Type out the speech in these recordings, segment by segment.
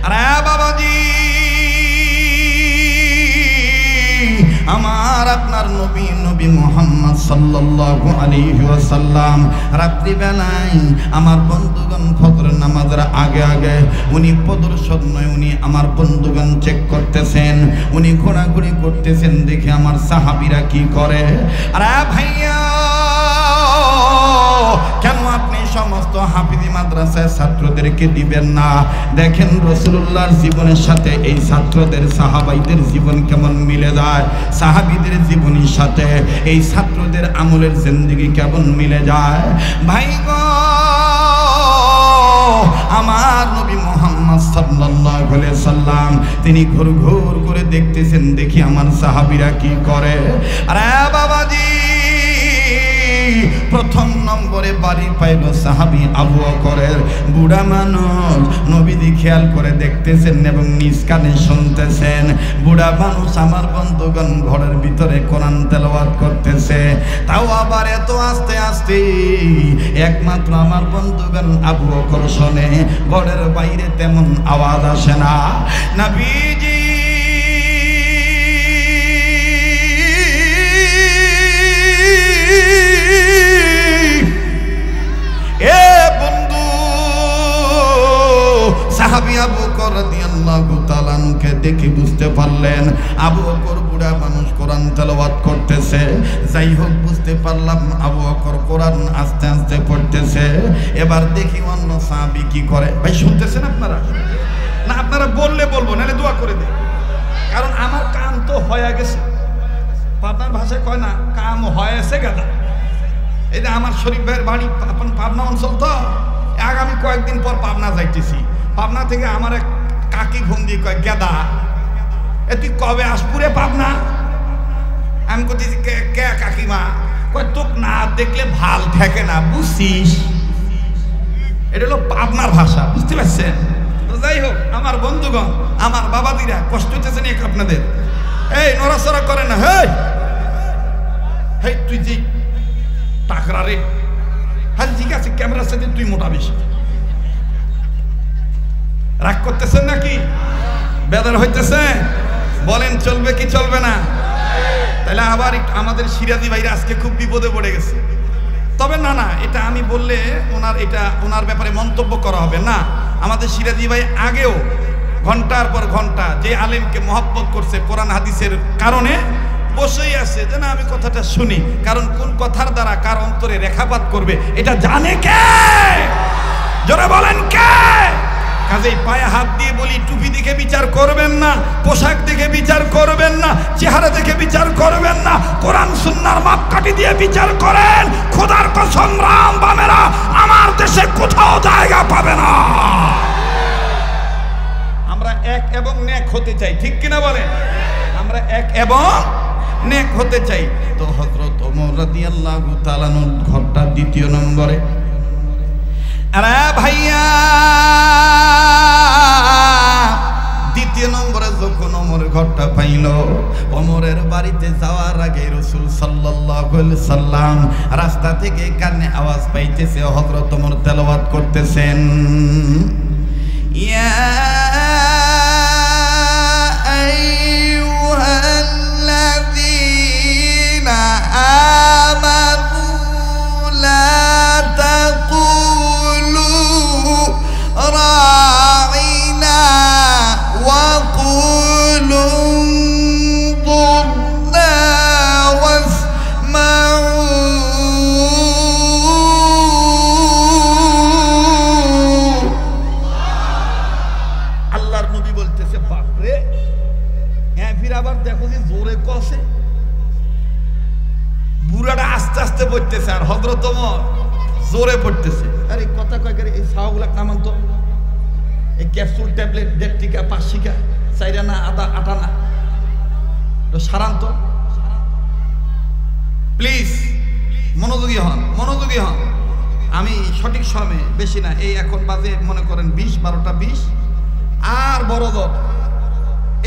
আরে বাবাজি, আমার আপনার নবী মুহাম্মদ সাল্লাল্লাহু আলাইহি ওয়াসাল্লাম রাত্রি বেলায় আমার বন্ধুগণ ফজর নামাজের আগে আগে উনি প্রদর্শন নয়, উনি আমার বন্ধুগণ চেক করতেছেন, উনি ঘোরাঘুরি করতেছেন, দেখে আমার সাহাবীরা কি করে। আরে ভাইয়া, কেন আপনি সমস্ত হাফিজি মাদ্রাসায় ছাত্রদেরকে দিবেন না? দেখেন রাসূলুল্লাহর জীবনের সাথে এই ছাত্রদের সাহাবাইদের জীবন কেমন মিলে যায়, সাহাবীদের জীবনের সাথে এই ছাত্রদের আমলের জিন্দেগি কেমন মিলে যায়। ভাই গো, আমার নবী মুহাম্মদ সাল্লাল্লাহু আলাইহি সাল্লাম তিনি ঘুর ঘুর করে দেখতেছেন, দেখি আমার সাহাবীরা কি করে। আরে বাবাজি, প্রথম নম্বরে বাড়ি পাইল সাহাবী আবু বকরের। বুড়া মানুষ, নবীজি খেয়াল করে দেখতেছেন এবং নিজ কানে শুনতেছেন। বুড়া মানুষ আমার বন্ধুগণ ঘরের ভিতরে কোরআন তেলাওয়াত করতেছে, তাও আবার এত আস্তে আস্তে একমাত্র আমার বন্ধুগণ আবু বকর শোনে, ঘরের বাইরে তেমন আওয়াজ আসে না। নবীজি সাহাবী আবু বকর রাদিয়াল্লাহু তাআলা আনহুকে দেখে বুঝতে পারলেন আবু বকর বুড়া মানুষ কোরআন তেলাওয়াত করতেছে। যাই হোক, বুঝতে পারলাম আবু বকর কোরআন আস্তে আস্তে পড়তেছে। এবার দেখি অন্য সাহাবী কি করে। ভাই শুনতেছেন আপনারা? না আপনারা বললে বলবো, নাহলে দোয়া করে দেন, কারণ আমার কাম তো হয়ে গেছে। পাবনার ভাষায় কয় না, কাম হয়েছে গাদা। এই যে আমার শরীফ ভাইয়ের বাড়ি পাবনা অঞ্চল, তো আগামী কয়েকদিন পর পাবনা যাইতেছি। পাবনা থেকে আমার এক কাকি ফোন দিয়ে কয়, গেদা এ তুই কবে আসপুরে পাবনা? আমি কইতেছি কে কাকিমা? কয় তোক না দেখলে ভাল থাকে না, বুঝছিস? এটা হলো পাবনার ভাষা, বুঝতে পারছেন? যাই হোক, আমার বন্ধুগণ, আমার বাবাদিরা, কষ্ট হইতেছে না আপনাদের? এই নড়াচড়া করে না। হেই তুই যে টাকরা রে, হ্যাঁ ঠিক আছে, ক্যামেরার সাথে তুই মোটা বেশি। রাগ করতেছেন নাকি? বেদর হইতেছে? বলেন চলবে কি চলবে না? তাহলে আবার আমাদের সিরাজি ভাইরা আজকে খুব বিপদে পড়ে গেছে। তবে না না, এটা আমি বললে ওনার ব্যাপারে মন্তব্য করা হবে না। আমাদের সিরাজি ভাই আগেও ঘন্টার পর ঘন্টা যে আলেমকে মহব্বত করছে কোরআন হাদিসের কারণে, বসেই আছে যে না আমি কথাটা শুনি, কারণ কোন কথার দ্বারা কার অন্তরে রেখাপাত করবে এটা জানে কে? জোরে বলেন কে? কাজেই পায়ে হাত দিয়ে বলি, টুপি দেখে বিচার করবেন না, পোশাক দেখে বিচার করবেন না, চেহারা দেখে বিচার করবেন না, কোরআন সুন্নাহর মাপকাঠি দিয়ে বিচার করেন। খোদার কসম রাম বামেরা আমার দেশে কোথাও জায়গা পাবে না। আমরা এক এবং নেক হতে চাই, ঠিক কিনা বলেন? আমরা এক এবং নেক হতে চাই। তো হযরত ওমর রাদিয়াল্লাহু তাআলা আনহুর ঘরটা দ্বিতীয় নম্বরে। আরে ভাইয়া, দ্বিতীয় নম্বরে যখন ওমরের ঘরটা পাইল, ওমরের বাড়িতে যাওয়ার আগে রাসূল সাল্লাল্লাহু আলাইহি সাল্লাম রাস্তা থেকে কানে আওয়াজ পাইতেছে, হযরত ওমর তেলাওয়াত করতেছেন, ইয়া আইয়ুহাল্লাযীনা আমানু লা তাকুলু রাঈনা ওয়া কুলু যুরনা ওয়াসমাউ। আল্লাহর নবী বলতেছে, বাপরে, হ্যাঁ ফির আবার দেখো যে জোরে কষে। বুড়াটা আস্তে আস্তে পড়তেছে আর হযরত ওমর জোরে পড়তেছে। আরে কথা কয় করে এই সাওগুলা নামান তো, এই ক্যাপসুল ট্যাবলেট 1.5 টিকা 5 টিকা 4 আনা আদা 8 আনা সারান তো প্লিজ। মনোযোগী হন, মনোযোগী হন। আমি সঠিক সময়ে, বেশি না, এই এখন বাজে মনে করেন 12টা 20, আর বড় দর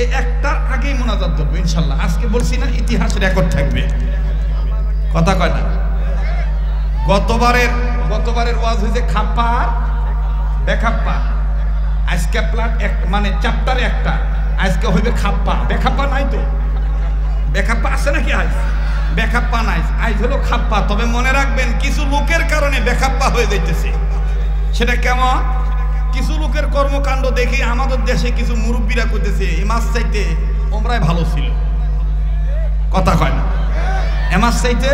এই একটার আগেই মোনাজাত ধরবো ইনশাল্লাহ। আজকে বলছি না, ইতিহাস রেকর্ড থাকবে, কথা কয় না। গতবারের ওয়াজ হয়েছে খাপ্পা আর বেখাপ্পা, আজকে প্লাট এক মানে চ্যাপ্টারে একটা, আজকে হইবে খাপ্পা। বেখাপ্পা নাই তো, বেখাপ্পা আছে নাকি? আজ বেখাপ্পা নাই, আজ হলো খাপ্পা। তবে মনে রাখবেন কিছু লোকের কারণে বেখাপ্পা হয়ে যাইতেছে। সেটা কেমন? কিছু লোকের কর্মকাণ্ড দেখি আমাদের দেশে কিছু মুরব্বীরা কইতেছে এই মাছ চাইতে ওমরাই ভালো ছিল। কথা কয় না? এ মাছ চাইতে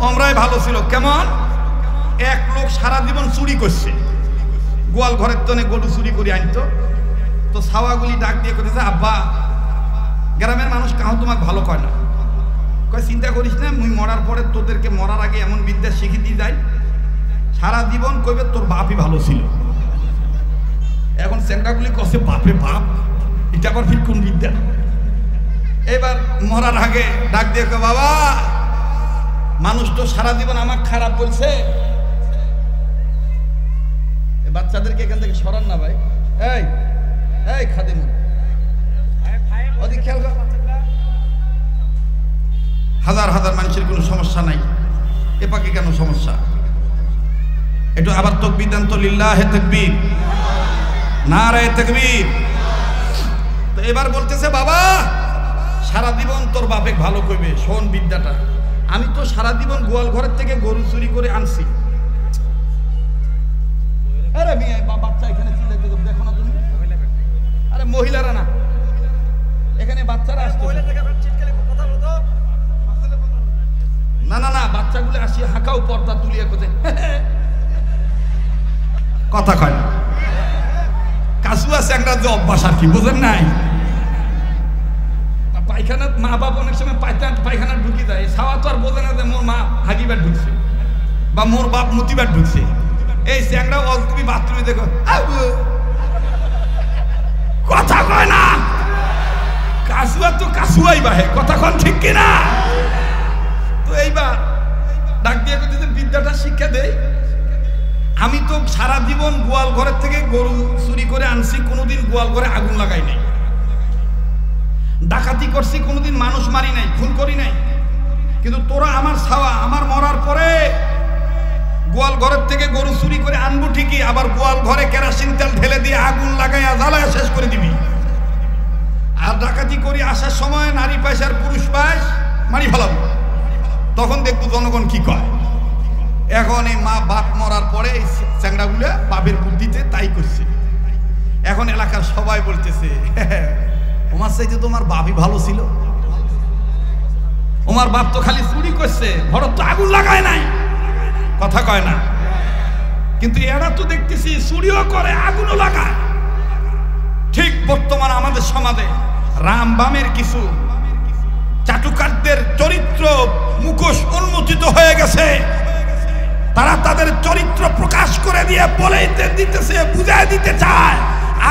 ওমরাই ভালো ছিল। কেমন? এক লোক সারা জীবন চুরি করছে, গোয়াল ঘরের তনে গরু চুরি করে আনতো। তো ছাওয়াগুলি ডাক দিয়ে কইতেছে, আব্বা গ্রামের মানুষ কাউ তোমাকে ভালো কয় না। কয় চিন্তা করিস না, মুই মরার পরে তোদেরকে মরার আগে এমন বিদ্যা শিখে দিয়ে যাই, সারা জীবন কইবে তোর বাপই ভালো ছিল। এখন চেংড়াগুলি কষে বাপরে বাপ, এটা আবার ফির কোন বিদ্যা? এবার মরার আগে ডাক দিয়ে কয়, বাবা মানুষ তো সারা জীবন আমাকে খারাপ বলছে। বাচ্চাদেরকে এখান থেকে সরান না ভাই। এই এই খাদিম খেয়াল কর, হাজার হাজার মানুষের কোনো সমস্যা নাই, এ পাকে কেন সমস্যা? একটু আবার তাকবীর দেন তো, লিল্লাহে তাকবীর, নারায়ে তাকবীর। তো এবার বলতেছে, বাবা সারা জীবন তোর বাপে ভালো কইবে, শোন বিদ্যাটা। আমি তো সারা জীবন গোয়াল ঘরের থেকে গরু চুরি করে আনছি। আরে মিয়া বাচ্চা এখানে চিল্লাইতে দেখো না তুমি? আরে মহিলারা না, এখানে বাচ্চারা আসছে। না না না, বাচ্চাগুলো আসি হাঁকাও পর্দা তুলিয়া কোথায় কথা কয় না। কাসু আছে একটা যে অভ্যাস আর কি, বুঝেন নাই? পায়খানা মা বাপ অনেক সময় পায়খানা ঢুকি যায়, ছাওয়া তো আর বোঝে না যে মোর মা হাগিবার ঢুকছে বা মোর বাপ মুতিবার ঢুকছে। এই স্যাংরা বল তুমি বাথরুমে দেখো, কথা কয় না। কাসুয়া তো কাসুয়াই বাহে, কথা কন ঠিক কিনা? তো এইবার ডাক দিয়ে যদি বিদ্যাটা শিক্ষা দেই, আমি তো সারা জীবন গোয়াল ঘরের থেকে গরু চুরি করে আনছি, কোনোদিন গোয়াল ঘরে আগুন লাগাই নাই, ডাকাতি করছি, কোনোদিন মানুষ মারি নাই, খুন করি নাই। কিন্তু তোরা আমার ছাওয়া, আমার মরার পরে গোয়াল ঘরের থেকে গরু চুরি করে আনবো ঠিকই, আবার গোয়াল ঘরে কেরোসিন তেল ঢেলে দিয়ে আগুন লাগাইয়া জ্বালায়া শেষ করে দিবি। আর ডাকাতি করি আসার সময় নারী পাইস আর পুরুষ পাইস মারি ফেলাবো। তখন দেখবো জনগণ কি কয়। এখন এই মা বাপ মরার পরে এই চ্যাংড়াগুলা বাপের বুদ্ধিতে তাই করছে। এখন এলাকার সবাই বলতেছে, ওমার চাইতে তোমার বাপই ভালো ছিল, ওমার বাপ তো খালি চুরি করছে, ঘর তো আগুন লাগায় নাই। কথা কয় না? কিন্তু এরা তো দেখতেছি চুরিও করে আগুনও লাগায়। ঠিক বর্তমান আমাদের সমাজে রাম বামের কিছু চাটুকারদের চরিত্র মুখোশ উন্মোচিত হয়ে গেছে। তারা তাদের চরিত্র প্রকাশ করে দিয়ে বলে দিতেছে, বুঝাই দিতে চায়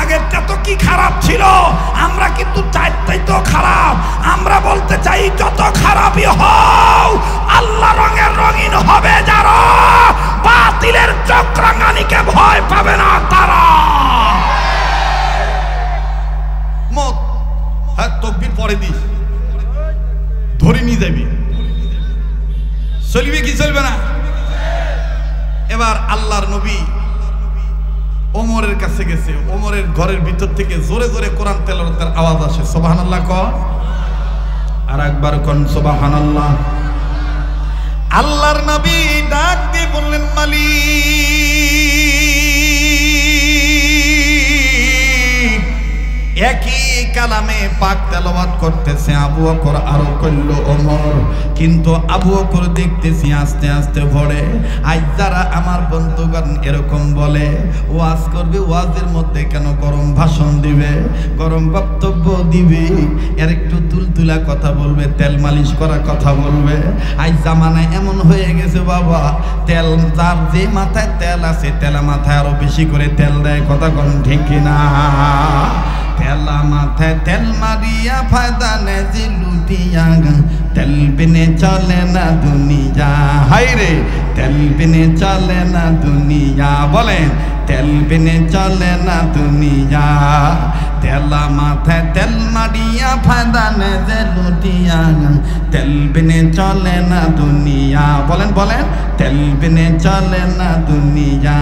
আগেরটা তো কি খারাপ ছিল, আমরা কিন্তু চাইতেই তো খারাপ। আমরা বলতে চাই যত খারাপই হও, আল্লাহ রঙের রঙিন হবে যারা, বাতিলের চক্রাঙ্গানিকে ভয় পাবে না তারা। মত হ্যাঁ তকবীর পরে দিস, ধরে নিয়ে যাবি, চলবে কি চলবে না? এবার আল্লাহর নবী ওমরের কাছে গেছে, ওমরের ঘরের ভিতর থেকে জোরে জোরে কোরআন তেলাওয়াতের আওয়াজ আসে। সুবহানাল্লাহ কন, আর একবার কোন সুবহানাল্লাহ। আল্লাহর নবী ডাক দিয়ে বললেন, মালিক। একই কালামে পাক তেলাওয়াত করতেছে আবু বকর, আরো কইল ওমর। কিন্তু আবু বকর দেখতেছি আস্তে আস্তে পড়ে। আজ যারা আমার বন্ধুগণ এরকম বলে ওয়াজ করবে, ওয়াজের মধ্যে কেন গরম ভাষণ দিবে, গরম বক্তব্য দিবে, এর একটু তুলতুলা কথা বলবে, তেল মালিশ করা কথা বলবে। আজ জামানায় এমন হয়ে গেছে বাবা, তেল যার যে মাথায় তেল আছে, তেলা মাথায় আরো বেশি করে তেল দেয়। কথা কোন ঠিক কিনা? তেলা মাথায় তেল মারিয়া ফায়দা নে যে লুটিয়া, তেল বিনে চলে না দুনিয়া। হাই রে, তেল বিনে চলে না দুনিয়া। বলেন, তেল বিনে চলে না দুনিয়া। তেলা মাথায় তেল মারিয়া ফাদানে যে লুটিয়া, তেল বিনে চলে না দুনিয়া। বলেন বলেন, তেল বিনে চলে না দুনিয়া।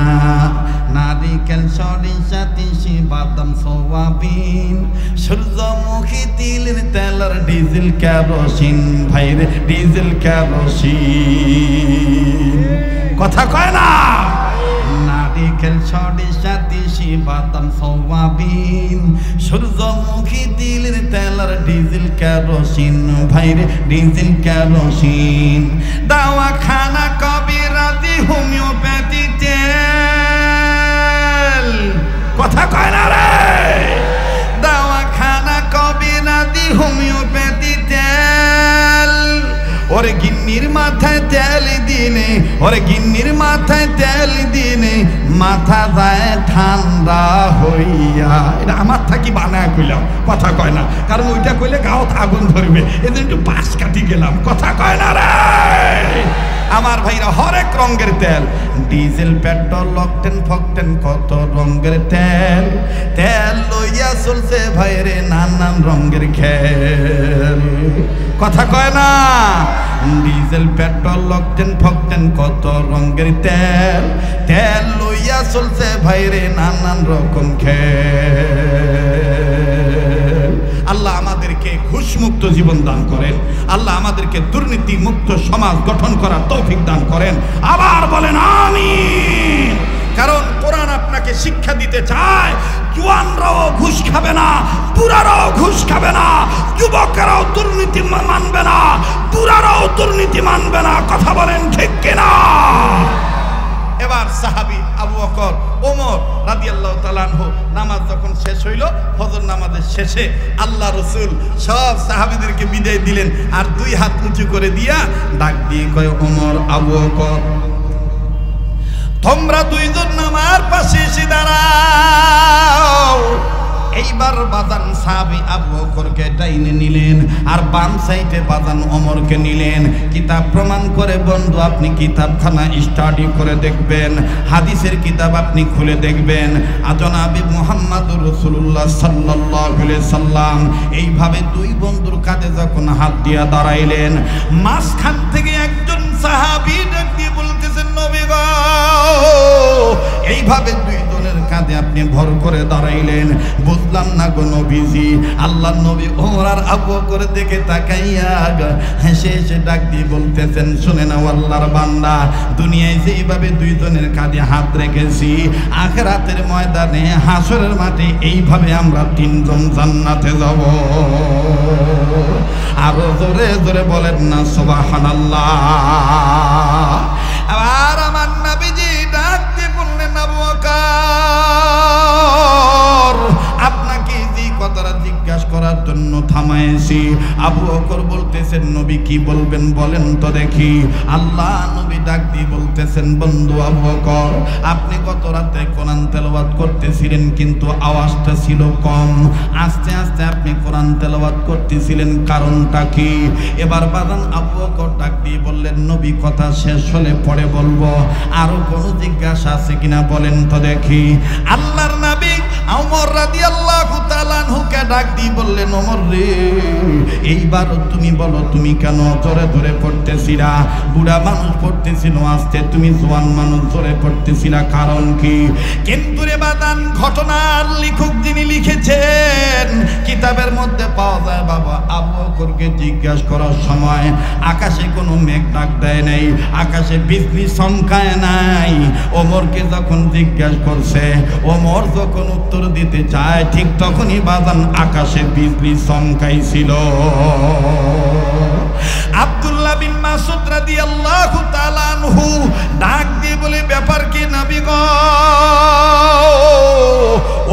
নারিকেল সরিষা তিসি বাদাম সোয়াবিন, সূর্যমুখী তিলের তেলের ডিজেল কেরোসিন, ভাইরে ডিজেল কেরোসিন। কথা কয় না? নারিকেল সরিষা তিসি বাদাম সোয়াবিন, সূর্যমুখী তিলের তেলের ডিজেল কেরোসিন, ভাইরে ডিজেল কেরোসিন। দাওয়াখানা কবিরাজি হোমিওপ্যাথি তেল। কথা কয় না রে? দাওয়াখানা কবিরাজি হোমিওপ্যাথি তেল। ওরে গিন্নির মাথায় তেল দিনে, ওরে গিন্নির মাথায় তেল দিনে মাথা যায় ঠান্ডা হইয়া। এটা আমার থাকি বানায় কইলাম, কথা কয় না, কারণ ওইটা কইলে গাঁত আগুন ধরবে, এদের একটু পাশ কাটি গেলাম। কথা কয় না রে আমার ভাইরা? হরেক রঙের তেল, ডিজেল পেট্রোল অকটেন ফকটেন কত রঙের তেল। তেল লইয়া চলছে ভাইরে নানান রঙের খেল। কথা কয় না? ডিজেল পেট্রোল অকটেন ফকটেন কত রঙের তেল। তেল লইয়া চলছে ভাইরে নানান রকম খেল। আল্লাহ আমাদেরকে ঘুষমুক্ত জীবন দান করেন। আল্লাহ আমাদেরকে দুর্নীতি মুক্ত সমাজ গঠন করার তৌফিক দান করেন। আবার বলেন আমিন। কারণ কোরআন আপনাকে শিক্ষা দিতে চায়, জওয়ানরাও ঘুষ খাবে না, বুড়ারাও ঘুষ খাবে না, যুবকেরাও দুর্নীতি মানবে না, বুড়ারাও দুর্নীতি মানবে না। কথা বলেন ঠিক কিনা? এবার সাহাবী আবু বকর ওমর রাদিয়াল্লাহু তাআলা আনহু নামাজ যখন শেষ হইল, ফজর নামাজের শেষে আল্লাহ রাসূল সব সাহাবীদেরকে বিদায় দিলেন, আর দুই হাত উঁচু করে দিয়া ডাক দিয়ে কয়, ওমর আবু বকর তোমরা দুইজন আমার পাশে এসে দাঁড়াও। এইবার বাজান সাহাবী আবু বকরকে ডাইনে নিলেন, আর বাম সাইডে বাজান ওমরকে নিলেন। কিতাব প্রমাণ করে বন্ধু, আপনি কিতাবখানা স্টাডি করে দেখবেন, হাদিসের কিতাব আপনি খুলে দেখবেন। জনাবে মুহাম্মদুর রাসূলুল্লাহ সাল্লাল্লাহু আলাইহি সাল্লাম এইভাবে দুই বন্ধুর কাঁধে যখন হাত দিয়া দাঁড়াইলেন, মাঝখান থেকে একজন সাহাবী ডাক দিয়ে বলতেছেন, নবী গো, এইভাবে দুইজনের কাঁধে আপনি ভর করে দাঁড়াইলেন, বুঝলাম না গো নবীজি। আল্লাহর নবী ওমর আর আবু বকর দিকে তাকাইয়া হেসে হেসে ডাক দিয়ে বলতেছেন, শুনে নাও আল্লাহর বান্দা, দুনিয়ায় যেইভাবে দুইজনের কাঁধে হাত রেখেছি, আখিরাতের ময়দানে হাসরের মাঠে এইভাবে আমরা তিনজন জান্নাতে যাব। আরো জোরে জোরে বলেন না সুবহানাল্লাহ। আবার আমার নবীজি ডাক দিয়ে বললেন, আবু বকর আপনাকে যে কথাটা জিজ্ঞাসা করার জন্য থামাইছি। আবু বকর বলতেছেন, নবী কি বলবেন বলেন তো দেখি। আল্লাহ নবী ডাক দিয়ে বলতেছেন, বন্ধু আবু বকর, আপনি গত রাতে কোরআন তেলাওয়াত করতেছিলেন, কিন্তু আওয়াজটা ছিল কম, আস্তে আস্তে আপনি কোরআন তেলাওয়াত করতেছিলেন, কারণটা কি? এবার বাজান আবু বকর ডাক দিয়ে বললেন, নবী কথা শেষ হলে পরে বলবো, আরো কোনো জিজ্ঞাসা আছে কিনা বলেন তো দেখি। আল্লাহর নবী ওমর রাদিয়াল্লাহু তাআলা আনহুকে ডাক দিয়ে বললেন, ওমর রে, এইবার তুমি বলো, তুমি কেন জোরে ধরে পড়তেছিলা? বুড়া মানুষ পড়তেছিল আস্তে, তুমি জওয়ান মানুষ জোরে পড়তেছিলা, কারণ কি? কিন্তু রে বাদান, ঘটনার লেখক যিনি লিখেছেন কিতাবের মধ্যে পাওয়া যায়, বাবা আবু বকরকে জিজ্ঞাসা করার সময় আকাশে কোনো মেঘ ডাক দেয় নাই, আকাশে বিজলি চমকায় নাই। ওমরকে যখন জিজ্ঞাসা করছে, ওমর যখন উত্তর দিতে চায়, ঠিক তখনই বাজান আকাশে বিজলি চমকাইছিল। আব্দুল্লাহ বিন মাসউদ রাদিয়াল্লাহু তাআলা আনহু ডাক দিয়ে বলে, ব্যাপার কি নবী গো?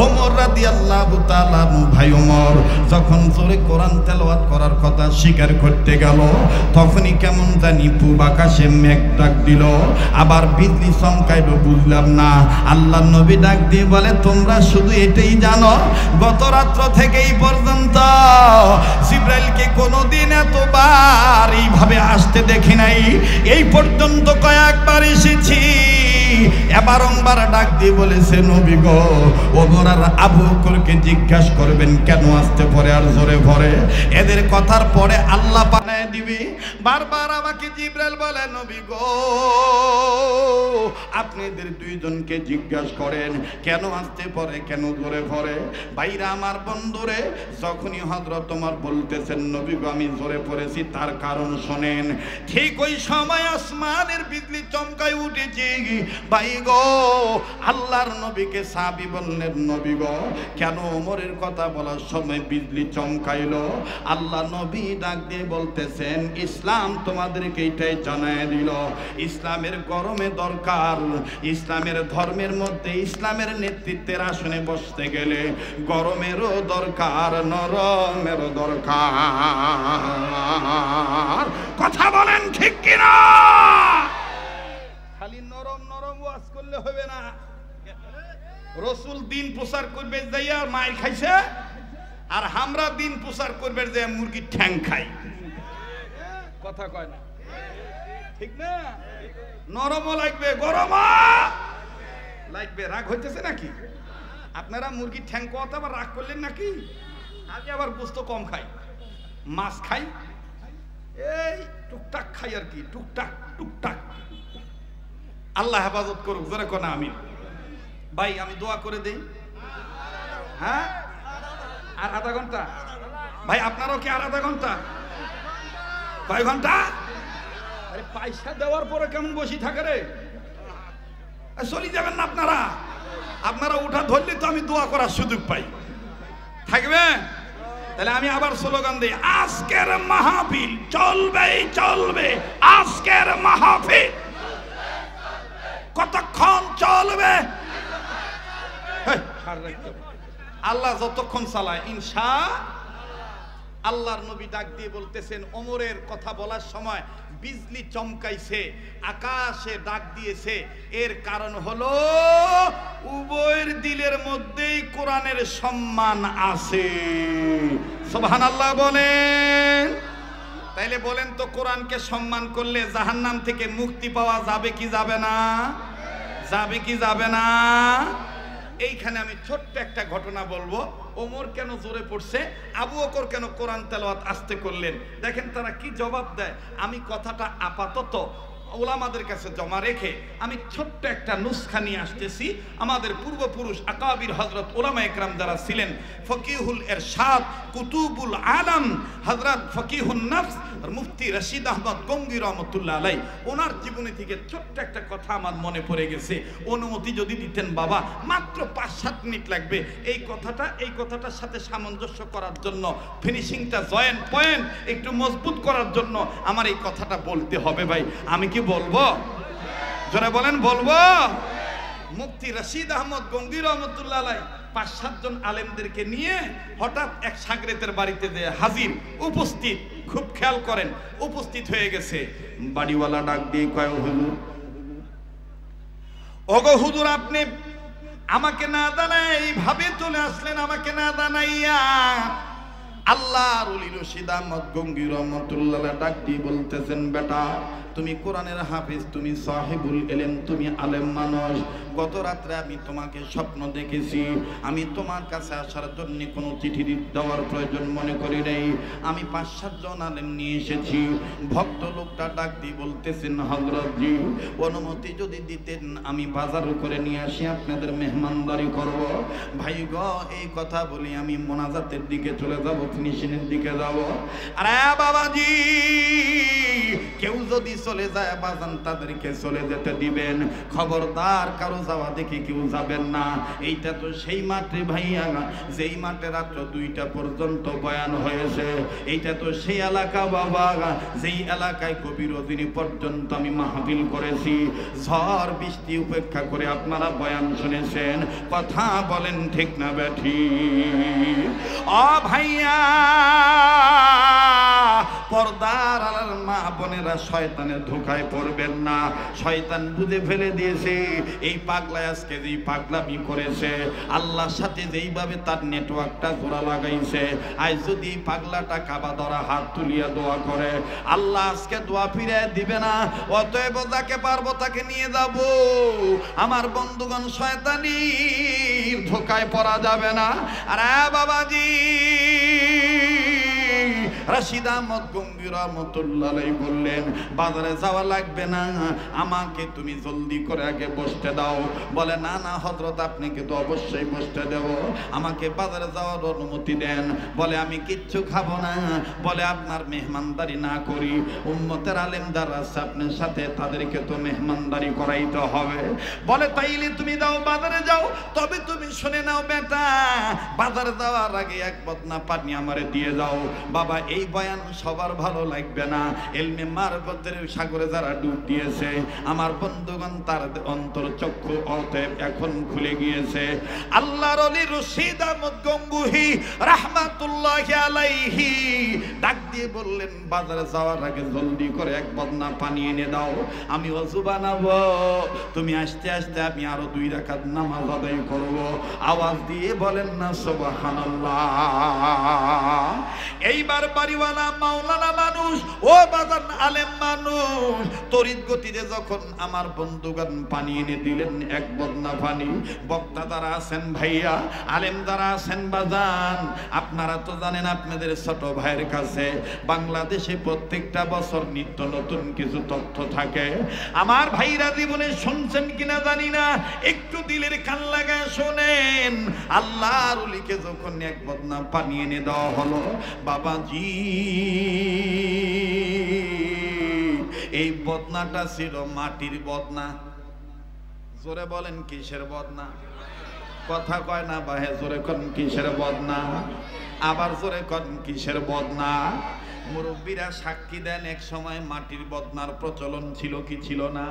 ওমর রাদিয়াল্লাহু তাআলা আনহু, ভাই ওমর যখন জোরে কোরআন তেলাওয়াত করার কথা স্বীকার করতে গেল, তখনই কেমন জানি পূব আকাশে মেঘ ডাক দিল, আবার বিজলি চমকাইল, বুঝলাম না। আল্লাহ নবী ডাক দিয়ে বলে, তোমরা শুধু এটাই জানো, গত রাত্র থেকে এই পর্যন্ত জিবরাইলকে কোনোদিন এতবার এইভাবে আসতে দেখি নাই, এই পর্যন্ত কয়েকবার এসেছি, বারংবার ডাক দিয়ে বলেছে নবী গো ওমর আর আবু বকরকে জিজ্ঞাসা করবেন কেন আসতে পরে আর জোরে পড়ে এদের কথার পরে আল্লাহ বানায় দিবে বারবার আমাকে জিবরাইল বলে নবী গো আপনি এদের দুইজনকে জিজ্ঞাসা করেন কেন আসতে পরে কেন জোরে পড়ে ভাইরা আমার বন্ধুরে যখনই হযরত ওমর বলতেছেন নবী গো আমি জোরে পড়েছি তার কারণ শোনেন ঠিক ওই সময় আসমানের বিজলি চমকায় উঠেছে ভাই গো আল্লাহর নবীকে সাহাবী বললেন নবী গো কেন ওমরের কথা বলার সময় বিজলি চমকাইলো আল্লাহ নবী ডাক দিয়ে বলতেছেন ইসলাম তোমাদেরকে এটাই জানায় দিল ইসলামের গরমে দরকার ইসলামের ধর্মের মধ্যে ইসলামের নেতৃত্বের আসনে বসতে গেলে গরমেরও দরকার নরমেরও দরকার কথা বলেন ঠিক কিনা খালি নরম নরম ওয়াজ করলে হবে না রসুল দিন প্রচার করবে যাইয়া মাইর খাইছে আর আমরা দিন প্রচার করবে যাইয়া মুরগির ঠ্যাং খাই কথা কয় না ঠিক না নরমও লাগবে গরমও লাগবে রাগ হইতেছে নাকি আপনারা মুরগির ঠ্যাং কথা আবার রাগ করলেন নাকি আমি আবার গোস্ত কম খাই মাছ খাই এই টুকটাক খাই আর কি টুকটাক টুকটাক আল্লাহ হেফাজত করুক জোরে কোনা আমিন ভাই আমি দোয়া করে দেই হ্যাঁ আর আধা ঘন্টা ভাই আপনারাও কি আর আধা ঘন্টা কয় ঘন্টা আরে পয়সা দেওয়ার পরে কেমন বসে থাকে রে চলে যাবেন না আপনারা আপনারা উঠা ধরলে তো আমি দোয়া করার সুযোগ পাই থাকবে তাহলে আমি আবার স্লোগান দিই আজকের মাহফিল চলবেই চলবে আজকের মাহফিল কতক্ষণ চলবে আল্লাহ যতক্ষণ চালায় ইনশাআল্লাহ আল্লাহর নবী ডাক দিয়ে বলতেছেন ওমরের কথা বলার সময় বিজলি চমকাইছে আকাশে ডাক দিয়েছে এর কারণ হলো উভয়ের দিলের মধ্যেই কোরআনের সম্মান আছে সুবহানাল্লাহ বলেন তাইলে বলেন তো কোরআনকে সম্মান করলে জাহান্নাম থেকে মুক্তি পাওয়া যাবে কি যাবে না যাবে কি যাবে না এইখানে আমি ছোট্ট একটা ঘটনা বলবো ওমর কেন জোরে পড়ছে আবু বকর কেন কোরআন তেলাওয়াত আস্তে করলেন দেখেন তারা কি জবাব দেয় আমি কথাটা আপাতত ওলামাদের কাছে জমা রেখে আমি ছোট্ট একটা নুসখা নিয়ে আসতেছি আমাদের পূর্বপুরুষ আকাবির হযরত উলামা একরাম যারা ছিলেন ফকিহুল ইরশাদ কুতুবুল আলম হযরত ফকিহুন নফস মুফতি রশিদ আহমদ গঙ্গি রহমতুল্লাহ আলাই ওনার জীবনী থেকে ছোট্ট একটা কথা আমার মনে পড়ে গেছে অনুমতি যদি দিতেন বাবা মাত্র 5-7 মিনিট লাগবে এই কথাটার সাথে সামঞ্জস্য করার জন্য ফিনিশিংটা জয়েন্ট পয়েন্ট একটু মজবুত করার জন্য আমার এই কথাটা বলতে হবে ভাই আমি কি বলবো যারা বলেন বলবো মুফতি রশিদ আহমদ গঙ্গি রহমতুল্লাহ আলাই 5-7 জন আলেমদেরকে নিয়ে হঠাৎ এক সাগরেতের বাড়িতে যে হাজির উপস্থিত খুব খেয়াল করেন উপস্থিত হয়ে গেছে বাড়িওয়ালা ডাক দিয়ে কয় হুজুর ওগো হুজুর আপনি আমাকে না জানাই এইভাবে চলে আসলেন আমাকে না জানাইয়া আল্লাহর ওলি রশিদ আহমদ গঙ্গি রহমতুল্লাহ ডাক দিয়ে বলতেছেন বেটা তুমি কোরআনের হাফেজ তুমি সাহেবুল ইলম তুমি আলেম মানুষ গত রাতে আমি তোমাকে স্বপ্ন দেখেছি আমি তোমার কাছে আসার জন্য কোনো চিঠি দেওয়ার প্রয়োজন মনে করি নাই আমি 5-7 জন আলেম নিয়ে এসেছি ভক্ত লোকটা ডাক দিয়ে বলতেছেন হযরতজি অনুমতি যদি দিতেন আমি বাজার করে নিয়ে আসি আপনাদের মেহমানদারি করব ভাই গো এই কথা বলি আমি মোনাজাতের দিকে চলে যাব ফিনিশিংয়ের দিকে যাব আরে বাবাজি কেউ যদি চলে যায় বাজান তাদেরকে চলে যেতে দিবেন খবরদার কারো যাওয়া দেখে কেউ যাবেন না এইটা তো সেই মাঠে ভাইয়া যেই মাঠে রাত্র 2টা পর্যন্ত বয়ান হয়েছে এইটা তো সেই এলাকা বাবা যেই এলাকায় কবি রজনী পর্যন্ত আমি মাহফিল করেছি ঝড় বৃষ্টি উপেক্ষা করে আপনারা বয়ান শুনেছেন কথা বলেন ঠিক না বেঠি ও ভাইয়া পর্দার আলার মা বোনেরা আপনারা শয়তানের ধোঁকায় পড়বেন না। শয়তান বুঝে ফেলে দিয়েছে এই পাগলা আজকে যেই পাগলামি করেছে, আল্লাহর সাথে যেইভাবে তার নেটওয়ার্কটা জোড়া লাগাইছে, আজ যদি এই পাগলাটা কাবা ধরা হাত তুলিয়া দোয়া করে, আল্লাহ আজকে দোয়া ফিরে দিবে না। অতএব যাকে পারবো তাকে নিয়ে যাব। আমার বন্ধুগণ, শয়তানির ধোঁকায় পড়া যাবে না। আর বাবাজি রশিদ আহমদ গঙ্গি রহমতুল্লাহ আলাইহি বললেন, বাজারে যাওয়া লাগবে না, আমাকে তুমি জলদি করে আগে বসতে দাও। বলে, না না হযরত, আপনাকে তো অবশ্যই বসতে দেব, আমাকে বাজারে যাওয়ার অনুমতি দেন। বলে, আমি কিচ্ছু খাবো না। বলে, আপনার মেহমানদারি না করি? উম্মতের আলেম যারা আছে আপনার সাথে, তাদেরকে তো মেহমানদারি করাইতে হবে। বলে, তাইলে তুমি যাও, বাজারে যাও। তবে তুমি শুনে নাও বেটা, বাজারে যাওয়ার আগে এক বদনা পানি আমারে দিয়ে যাও। বাবা, এই বয়ান সবার ভালো লাগবে না। ইলমে মারফতের সাগরে যারা ডুব দিয়েছে আমার বন্ধুগণ, তার অন্তর চক্ষু অতএব এখন খুলে গিয়েছে। আল্লাহর ওলি রশিদ আহমদ গঙ্গুহি রাহমাতুল্লাহি আলাইহি ডাক দিয়ে বললেন, বাজারে যাওয়ার আগে জলদি করে এক বদনা পানি এনে দাও, আমি ওযু বানাবো। তুমি আসতে আসতে আমি আরো 2 রাকাত নামাজ আদায় করব। আওয়াজ দিয়ে বলেন না সুবহানাল্লাহ। এইবার বাড়িওয়ালা মাওলানা মানুষ, ও বাজান আলেম মানুষ, তড়িৎ গতিতে যখন আমার বন্ধুগণ পানি এনে দিলেন এক বদনা পানি। বক্তা যারা আছেন ভাইয়া, আলেম যারা আছেন বাজান, আপনারা তো জানেন আপনাদের ছোট ভাইয়ের কাছে বাংলাদেশে প্রত্যেকটা বছর নিত্য নতুন কিছু তথ্য থাকে। আমার ভাইরা জীবনে শুনছেন কিনা জানি না, একটু দিলের কান লাগায় শোনেন। আল্লাহর ওলিকে যখন এক বদনা পানি এনে দেওয়া হলো, বাবাজি এই বদনাটা ছিল মাটির বদনা। জোরে বলেন কিসের বদনা? কথা কয় না বাহে, জোরে কোন কিসের বদনা? আবার জোরে কোন কিসের বদনা? মুরব্বীরা সাক্ষী দেন, এক সময় মাটির বদনার প্রচলন ছিল কি ছিল না?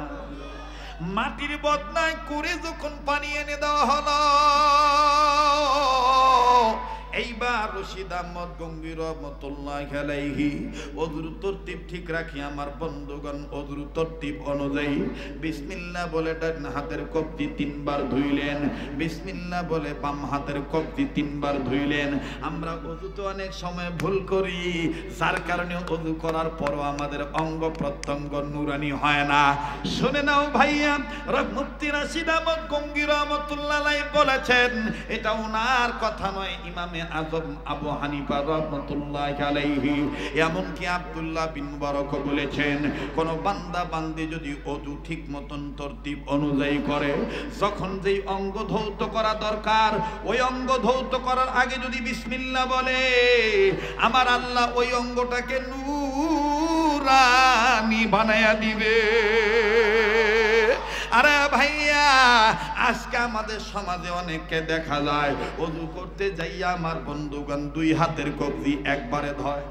মাটির বদনায় করে যখন পানি এনে দেওয়া হলো, এইবার রশিদ আহমদ গঙ্গি রহমতুল্লাহি আলাইহি ওযুর তরতিব ঠিক রাখি আমার বন্ধুগণ, ওযুর তরতিব অনুযায়ী বিসমিল্লাহ বলে ডান হাতের কবজি 3 বার ধুইলেন, বিসমিল্লাহ বলে বাম হাতের কবজি 3 বার ধুইলেন। আমরা ওযুতে অনেক সময় ভুল করি, যার কারণে ওযু করার পরও আমাদের অঙ্গ প্রত্যঙ্গ নুরানি হয় না। শুনে নাও ভাইয়া, মুফতি রশিদ আহমদ গঙ্গি রহমতুল্লাহ আলাইহি বলেছেন, এটা ওনার কথা নয়, ইমামে আযম আবু হানিফা রাহমাতুল্লাহি আলাইহি, এমনকি আব্দুল্লাহ বিন মুবারক বলেছেন, কোন বান্দা বান্দি যদি ওযু ঠিক মতন তরতিব অনুযায়ী করে, যখন যেই অঙ্গ ধৌত করা দরকার ওই অঙ্গ ধৌত করার আগে যদি বিসমিল্লাহ বলে, আমার আল্লাহ ওই অঙ্গটাকে নূরানি বানায়া দিবে। আরে ভাইয়া, আজকে আমাদের সমাজে অনেককে দেখা যায় ওযু করতে যাইয়া আমার বন্ধুগণ 2 হাতের কবজি একবারে ধয়।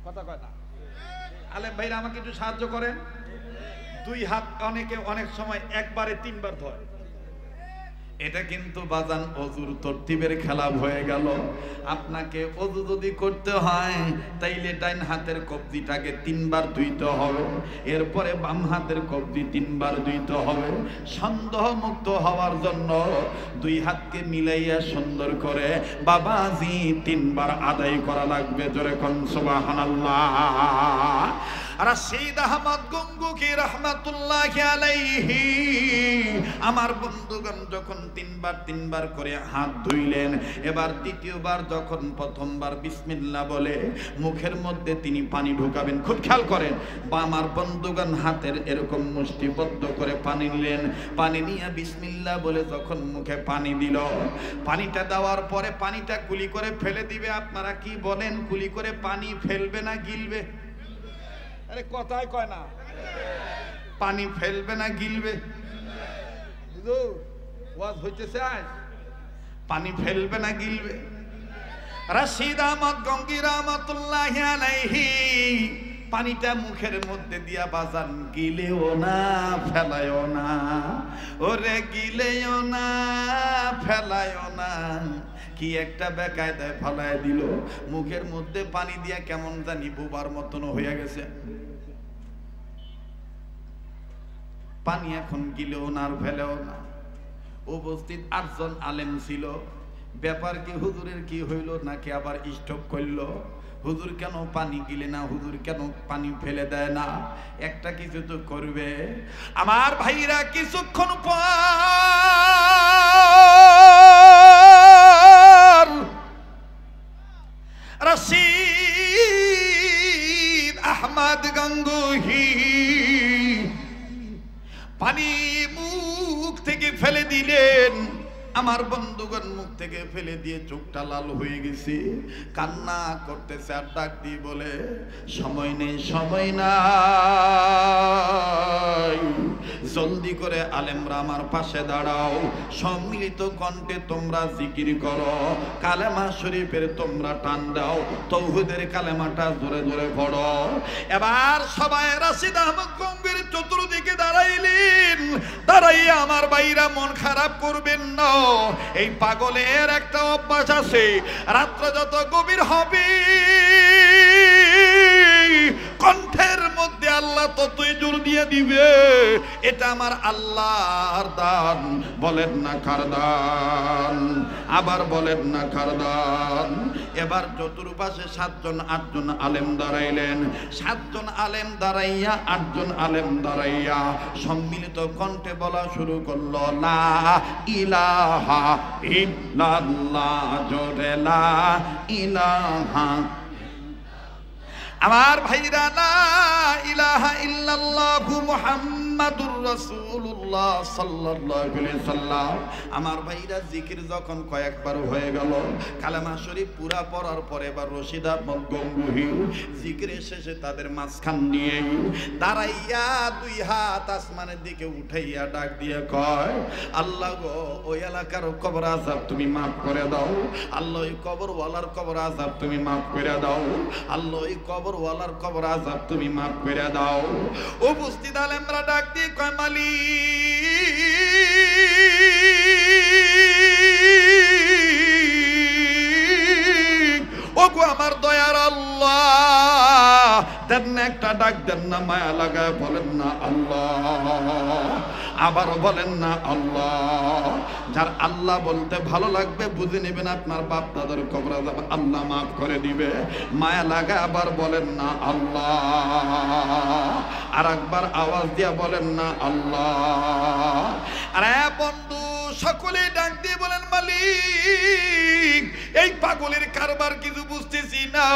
কথা কয় না? আলেম ভাইরা আমাকে একটু সাহায্য করেন। 2 হাত অনেকে অনেক সময় একবারে 3 বার ধয়। এটা কিন্তু বাজান ওযুর তরতিবের খেলাপ হয়ে গেল। আপনাকে ওযু যদি করতে হয় তাইলে ডান হাতের কবজিটাকে 3 বার ধুইতে হবে, এরপরে বাম হাতের কবজি 3 বার ধুইতে হবে। সন্দেহ মুক্ত হওয়ার জন্য 2 হাতকে মিলাইয়া সুন্দর করে বাবাজি 3 বার আদায় করা লাগবে। জোরে কোন সুবহানাল্লাহ। রশিদ আহমদ গঙ্গুহি রাহমাতুল্লাহি আলাইহি আমার বন্ধুগণ যখন 3 বার করে হাত ধুইলেন, এবার দ্বিতীয়বার যখন প্রথমবার বিসমিল্লাহ বলে মুখের মধ্যে তিনি পানি ঢুকাবেন, খুব খেয়াল করেন। বা আমার বন্ধুগণ হাতের এরকম মুষ্টিবদ্ধ করে পানি নিলেন, পানি নিয়ে বিসমিল্লাহ বলে যখন মুখে পানি দিল, পানিটা দেওয়ার পরে পানিটা কুলি করে ফেলে দিবে। আপনারা কি বলেন, কুলি করে পানি ফেলবে না গিলবে? আরে কথাই কয় না, পানি ফেলবে না গিলবে? ওয়াজ হইতেছে আজ, পানি ফেলবে না গিলবে? রশিদ আহমদ গঙ্গি রাহমাতুল্লাহি আলাইহি পানিটা মুখের মধ্যে দিয়া বাজান, গিলেও না ফেলায়ও না, ওরে গিলেও না ফেলায়ও না। কি একটা বেকায়দায় ফেলায় দিল, মুখের মধ্যে পানি দিয়া কেমন জানি বোবার মতন হয়ে গেছে। পানি এখন গিলেও না আর ফেলেও না। উপস্থিত 8 জন আলেম ছিল। ব্যাপার কি হুজুরের কি হইল নাকি আবার স্ট্রোক করল? হুজুর কেন পানি গিলে না, হুজুর কেন পানি ফেলে দেয় না? একটা কিছু তো করবে। আমার ভাইরা কিছুক্ষণ পর রশিদ আহমদ গঙ্গুহি পানি মুখ থেকে ফেলে দিলেন। আমার বন্ধুগণ মুখ থেকে ফেলে দিয়ে চোখটা লাল হয়ে গেছে, কান্না করতেছে আর ডাক দিয়ে বলে, সময় নেই, সময় নাই, জলদি করে আলেমরা আমার পাশে দাঁড়াও, সম্মিলিত কণ্ঠে তোমরা জিকির করো, কালেমা শরীফের তোমরা টান দাও, তৌহিদের কালেমাটা জোরে জোরে পড়ো। এবার সবাই রাশিদ আহমদ গঙ্গুহির চতুর্দিকে দাঁড়াইলেন। দাঁড়াইয়া আমার ভাইরা মন খারাপ করবেন না। এই পাগলের একটা অভ্যাস আছে, রাত্র যত গভীর হবে কণ্ঠের মধ্যে আল্লাহ ততই জোর দিয়ে দিবে। এটা আমার আল্লাহর দান। বলেন না কার দান? আবার বলেন না কার দান? এবার চতুর্পাশে 7 জন 8 জন আলেম দাঁড়াইলেন। 7 জন আলেম দাঁড়াইয়া 8 জন আলেম দাঁড়াইয়া সম্মিলিত কণ্ঠে বলা শুরু করলো, লা ইলাহা ইল্লাল্লাহ, জোরে লা ইলাহা। আমার ভাইরা, লা ইলাহা ইল্লাল্লাহু মুহাম্মাদুর রাসূলুল্লাহ সাল্লাল্লাহু আলাইহি সাল্লাম। আমার ভাইরা জিকির যখন কয়েকবার হয়ে গেল, কালেমা শরীফ পুরা পড়ার পরে এবার রশিদ আহমদ গঙ্গুহি জিকিরের শেষে তাদের মাঝখান নিয়ে দাঁড়াইয়া 2 হাত আসমানের দিকে উঠাইয়া ডাক দিয়ে কয়, আল্লাহ গো, ওই এলাকার কবর আযাব তুমি মাফ করে দাও। আল্লাহ ওই কবরওয়ালার কবর আযাব তুমি মাফ করে দাও। আল্লাহ ওই কবরওয়ালার কবর আযাব তুমি মাফ করে দাও। উপস্থিত আলেমরা ডাক দিয়ে কয়, মালিক, ওগো আমার দয়ার আল্লাহ, দেন না একটা ডাক, দেন না, মায়া লাগায় বলেন না আল্লাহ। আবার বলেন না আল্লাহ। যার আল্লাহ বলতে ভালো লাগবে বুঝে নেবেন আপনার বাপ দাদার কবর আযাব আল্লাহ মাফ করে দিবে। মায়া লাগা আবার বলেন না আল্লাহ। আর একবার আওয়াজ দিয়া বলেন না আল্লাহ। আরে বন্ধু সকলে ডাক দিয়ে বলেন, মালিক, এই পাগলের কারবার কিছু বুঝতেছি না।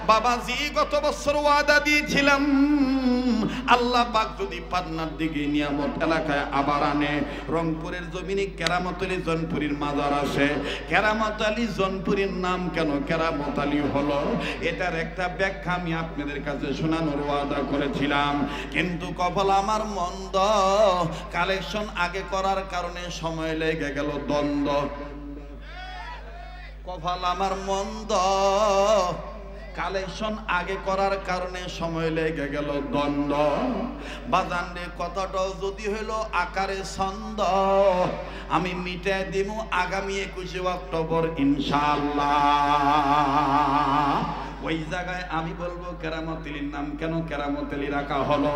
বাবাজি গত বছর ওয়াদা দিয়েছিলাম, আল্লাহ পাক যদি পাটনার দিকে নিয়ামত এলাকায় আবার আনে, রংপুরের জমিনে কেরামত আলী জনপুরীর মাজার আছে। কেরামত আলী জনপুরীর নাম কেন কেরামত আলী হলো, এটার একটা ব্যাখ্যা আমি আপনাদের কাছে শোনানোর ওয়াদা করেছিলাম, কিন্তু কপাল আমার মন্দ, কালেকশন আগে করার কারণে সময় লেগে গেল দ্বন্দ্ব। কপাল আমার মন্দ, কালেকশন আগে করার কারণে সময় লেগে গেল দ্বন্দ্ব। বাজানরে কথাটা যদি হইল আকারে ছন্দ, আমি মিটাই দিব আগামী 21 অক্টোবর ইনশাআল্লাহ। ওই জায়গায় আমি বলবো কেরামত আলীর নাম কেন কেরামত আলী রাখা হলো।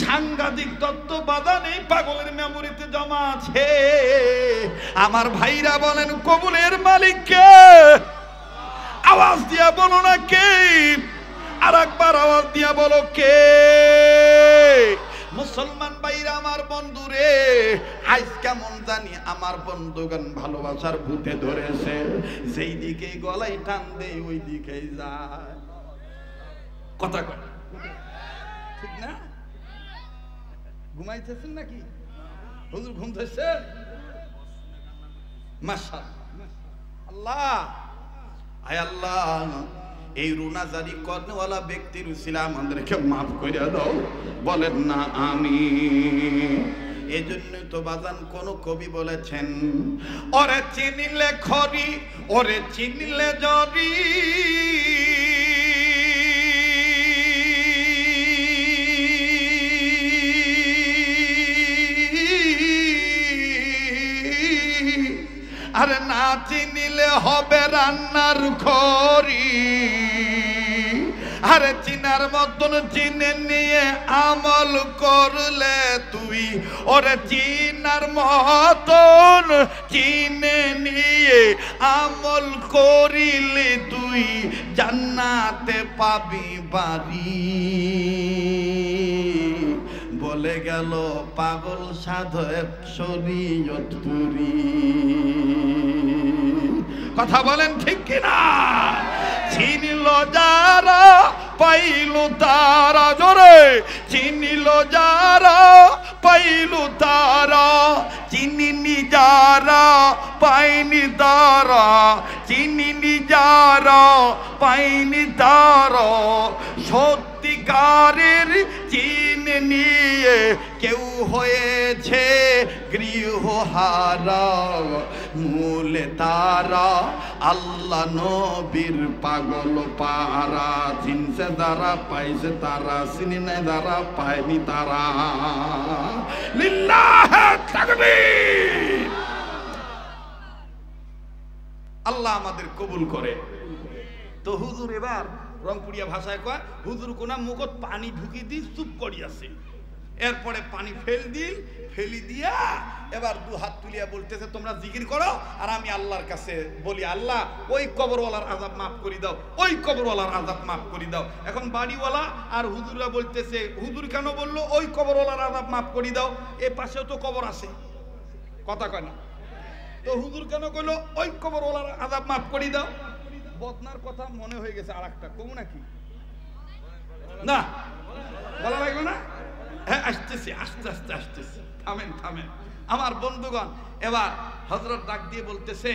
সাংঘাতিক তত্ত্ব বাজান এই পাগলের মেমোরিতে জমা আছে। আমার ভাইরা বলেন, কবুলের মালিক কে? আওয়াজ দিয়া বলো না কে? আর একবার আওয়াজ দিয়া বলো কে? মুসলমান ভাইরা আমার বন্ধু রে, আজ কেমন জানি আমার বন্ধুগণ ভালোবাসার ভূতে ধরেছে, যেই দিকে গলায় টান দেয় ওই দিকেই যায়। কথা কয় ঠিক না? ঘুমাইতেছেন নাকি হুজুর? ঘুমতেছে? মাশাআল্লাহ। আল্লাহ, আয় আল্লাহ, এই রুনা জারি করনেওয়ালা ব্যক্তির উসিলা আমাদেরকে মাফ করে দাও। বলেন না আমিন। এই জন্য তো বাজান কোন কবি বলেছেন, ওরে চিনিলে খরি, ওরে চিনিলে জরি, আরে না চিনিলে হবে রান্নার খড়ি। আরে চিনার মতন চিনে নিয়ে আমল করলে তুই, ওরে চিনার মতন চিনে নিয়ে আমল করিলে তুই জান্নাতে পাবি বাড়ি। বলে গেল পাগল সাধক শরীয়ত পুরি। কথা বলেন ঠিক কিনা? চিনিল যারা পাইল তারা, জোরে চিনিল যারা পাইল তারা, চিনিনি যারা পাইনি তারা, চিনিনি যারা পাইনি তারা। সত্যিকারের চিনে নিয়ে কেউ হয়েছে গৃহহারা, মূলে তারা আল্লাহ নবীর পাগল পারা। চিনছে যারা পাইছে তারা, চিনি নাই যারা পায়নি তারা। লিল্লাহে তাকবীর। আল্লাহ আমাদের কবুল করে। তো হুজুর এবার রংপুরিয়া ভাষায় কয়, হুজুর কোনা মুখত পানি ঢুকি দি চুপ করিয়াছে। এরপরে পানি ফেলি দিয়া এবার দু হাত তুলিয়া বলতেছে, তোমরা জিকির করো আর আমি আল্লাহর কাছে বলি, আল্লাহ ওই কবরওয়ালার আযাব মাফ করে দাও, ওই কবরওয়ালার আযাব মাফ করে দাও। এখন বাড়িওয়ালা আর হুজুররা বলতেছে, হুজুর কেন বললো ওই কবরওয়ালার আযাব মাফ করে দাও? এ পাশেও তো কবর আছে, কথা কয় না? তো হুজুর কেন কইলো ওই কবরওয়ালার আযাব মাফ করে দাও? বদনার কথা মনে হয়ে গেছে আর একটা কমু নাকি? না বলা লাগবে না? হ্যাঁ আসতেছি, আস্তে আস্তে আসতেছি, থামেন থামেন আমার বন্ধুগণ। এবার হযরত ডাক দিয়ে বলতেছে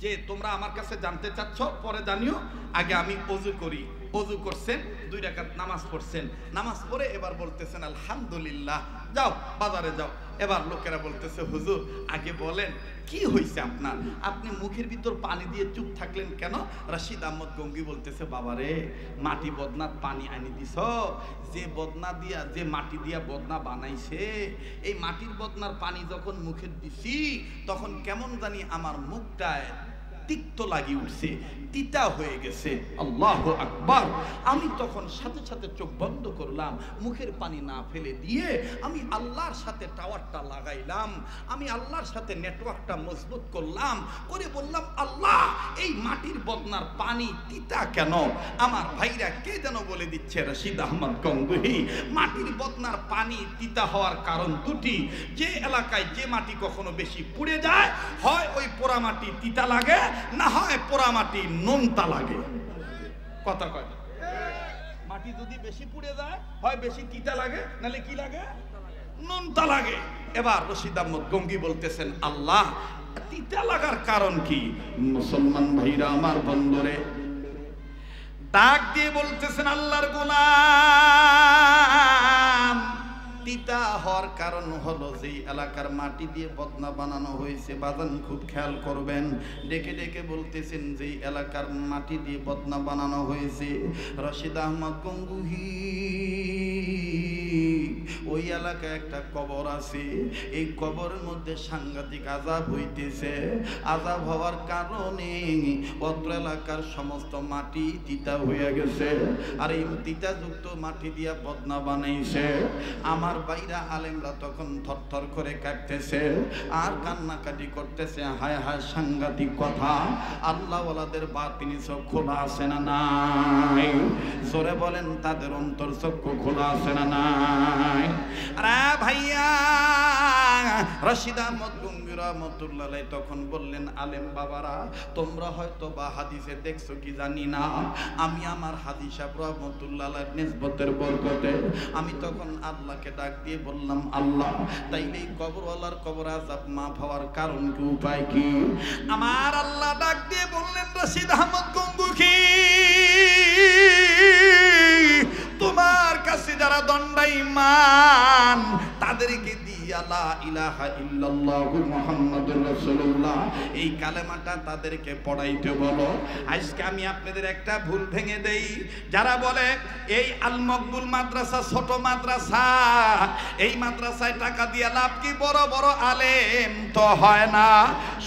যে তোমরা আমার কাছে জানতে চাচ্ছ, পরে জানিও, আগে আমি ওযু করি। ওযু করছেন, 2 রাকাত নামাজ পড়ছেন, নামাজ পড়ে এবার বলতেছেন আলহামদুলিল্লাহ, যাও বাজারে যাও। এবার লোকেরা বলতেছে, হুজুর আগে বলেন কি হয়েছে আপনার, আপনি মুখের ভিতর পানি দিয়ে চুপ থাকলেন কেন? রশিদ আহমদ গঙ্গি বলতেছে, বাবারে মাটি বদনার পানি আনি দিছ, যে বদনা দিয়া, যে মাটি দিয়া বদনা বানাইছে, এই মাটির বদনার পানি যখন মুখে দিছি তখন কেমন জানি আমার মুখটায় তিক্ত লাগি উঠছে, তিতা হয়ে গেছে। আল্লাহু আকবার। আমি তখন সাথে সাথে চোখ বন্ধ করলাম, মুখের পানি না ফেলে দিয়ে আমি আল্লাহর সাথে টাওয়ারটা লাগাইলাম, আমি আল্লাহর সাথে নেটওয়ার্কটা মজবুত করলাম, করে বললাম, আল্লাহ এই মাটির বদনার পানি তিতা কেন? আমার ভাইরা কে যেন বলে দিচ্ছে, রশিদ আহমদ গঙ্গুহি, মাটির বদনার পানি তিতা হওয়ার কারণ দুটি। যে এলাকায় যে মাটি কখনো বেশি পুড়ে যায়, হয় ওই পোড়া মাটি তিতা লাগে, না হয় পোড়া মাটি নোনতা লাগে। কথা কয়, মাটি যদি বেশি পুড়ে যায় হয় বেশি তিতা লাগে, নালে কি লাগে? নোনতা লাগে। এবার রশিদ আহমদ গঙ্গি বলতেছেন, আল্লাহ তিতা লাগার কারণ কি? মুসলমান ভাইরা আমার বন্ধুরে ডাক দিয়ে বলতেছেন, আল্লাহর গোলাম, তিতা হওয়ার কারণ হলো যে এলাকার মাটি দিয়ে বদনা বানানো হয়েছে। বাজান খুব খেয়াল করবেন, ডেকে ডেকে বলতেছেন যে এলাকার মাটি দিয়ে বদনা বানানো হয়েছে। রশিদ আহমদ গঙ্গুহি, ওই এলাকায় একটা কবর আছে, এই কবরের মধ্যে সাংঘাতিক আযাব হইতেছে। আযাব হওয়ার কারণে অত্র এলাকার সমস্ত মাটি তিতা হয়ে গেছে, আর এই তিতাযুক্ত মাটি দিয়া বদনা বানাইছে। আমার বাইরা আলেমরা তখন থরথর করে কাঁদতেছে আর কান্নাকাটি করতেছে, হায় হায় সাংঘাতিক কথা। আল্লাহওয়ালাদের বাতিনি চোখ খোলা আছে না নাই? জোরে বলেন, তাদের অন্তর চক্ষু খোলা আছে না নাই? আরে ভাইয়া, রশিদ আহমদ গঙ্গি রাহমাতুল্লাহ আলাইহি তখন বললেন, আলেম বাবারা, তোমরা হয়তো বা হাদিসে দেখছো কি জানি না, আমি আমার হাদিস সাহেব রাহমাতুল্লাহ আলাইহির নিসবতের বরকতে আমি তখন আল্লাহকে ডাক দিয়ে বললাম, আল্লাহ তাইলে এই কবরওয়ালার কবর আযাব মাফ হওয়ার কারণ কি, উপায় কি? আমার আল্লাহ ডাক দিয়ে বললেন, রশিদ আহমদ গঙ্গুহি, তোমার কাছে যারা দণ্ডায়মান তাদেরকে দিয়ে লা ইলাহা ইল্লাল্লাহু মুহাম্মাদুর রাসূলুল্লাহ, এই কালেমাটা তাদেরকে পড়াইতে বলো। আজকে আমি আপনাদের একটা ভুল ভেঙে দেই, যারা বলে এই আল মকবুল মাদ্রাসা ছোট মাদ্রাসা, এই মাদ্রাসায় টাকা দিয়ে লাভ কি, বড় বড় আলেম তো হয় না।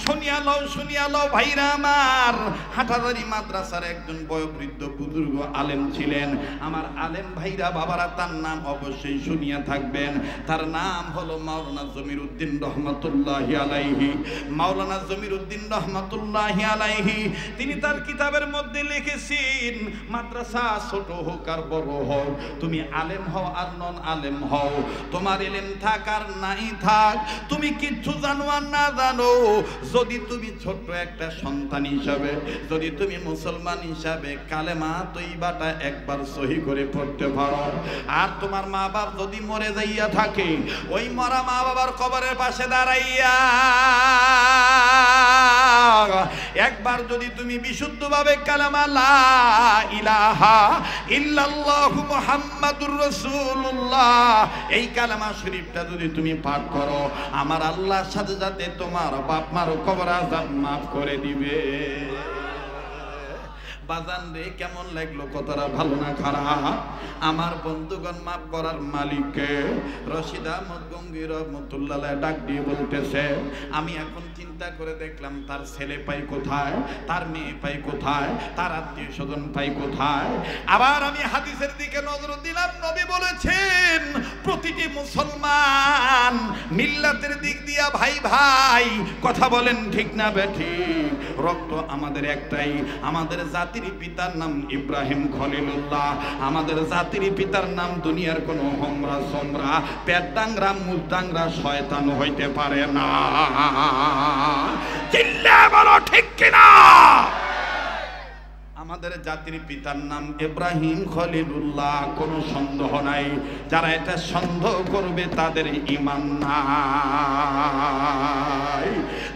শুনিয়া লও ভাইরা আমার, হাটাদারি মাদ্রাসার একজন বয়োবৃদ্ধ বুজুর্গ আলেম ছিলেন আমার আলেম ভাইরা বাবারা, তার নাম অবশ্যই শুনিয়া থাকবেন। তার নাম হলো মাওলানা জমিরউদ্দিন রহমাতুল্লাহি আলাইহি। মাওলানা জমিরউদ্দিন রহমাতুল্লাহি আলাইহি তিনি তার কিতাবের মধ্যে লিখেছেন, মাদ্রাসা ছোট হোক আর বড় হোক, তুমি আলেম হও আর নন আলেম হও, তোমার ইলম থাক আর নাই থাক, তুমি কিচ্ছু জানো আর না জানো, যদি তুমি ছোট্ট একটা সন্তান হিসাবে, যদি তুমি মুসলমান হিসাবে কালেমা তৈবাটা একবার সহি করে পড়তে পারো, আর তোমার মা বাপ যদি মরে যাইয়া থাকে, ওই মরা মা বাবার কবরের পাশে দাঁড়াইয়া একবার যদি তুমি বিশুদ্ধভাবে কালেমা লা ইলাহা ইল্লাল্লাহু মুহাম্মাদুর রাসূলুল্লাহ এই কালেমা শরীফটা যদি তুমি পাঠ করো, আমার আল্লাহর সাথে সাথে তোমার বাপ মার কবর আযাব মাফ করে দিবে। বাজান রে, কেমন লাগলো? কতটা ভালো না খারাপ? আমার বন্ধুগণ, মাফ করার মালিককে রশিদ আহমদ গঙ্গি রহমতুল্লাহ ডাক দিয়ে বলতেছে, আমি এখন চিন্তা করে দেখলাম তার ছেলে পাই কোথায়, তার মেয়ে পাই কোথায়, তার আত্মীয় স্বজন পাই কোথায়। আবার আমি হাদিসের দিকে নজর দিলাম, নবী বলেছেন প্রতিটি মুসলমান মিল্লাতের দিক দিয়া ভাই ভাই, কথা বলেন ঠিক না বেঠিক? রক্ত আমাদের একটাই, আমাদের জাতির পিতার নাম ইব্রাহিম খলিলুল্লাহ, আমাদের জাতির পিতার নাম দুনিয়ার কোনো হোমরা সোমরা পেট ডাংরা মুখ ডাংরা শয়তান হইতে পারে না। চিল্লা বলো ঠিক কিনা? আমাদের জাতির পিতার নাম ইব্রাহিম খলিলুল্লাহ, কোনো সন্দেহ নাই। যারা এটা সন্দেহ করবে তাদের ঈমান নাই।